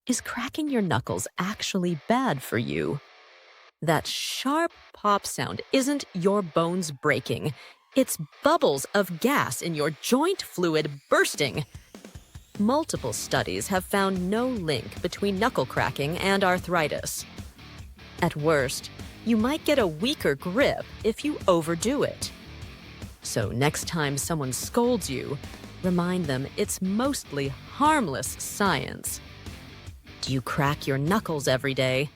Is cracking your knuckles actually bad for you? That sharp pop sound isn't your bones breaking. It's bubbles of gas in your joint fluid bursting. Multiple studies have found no link between knuckle cracking and arthritis. At worst, you might get a weaker grip if you overdo it. So next time someone scolds you, remind them it's mostly harmless science. Do you crack your knuckles every day?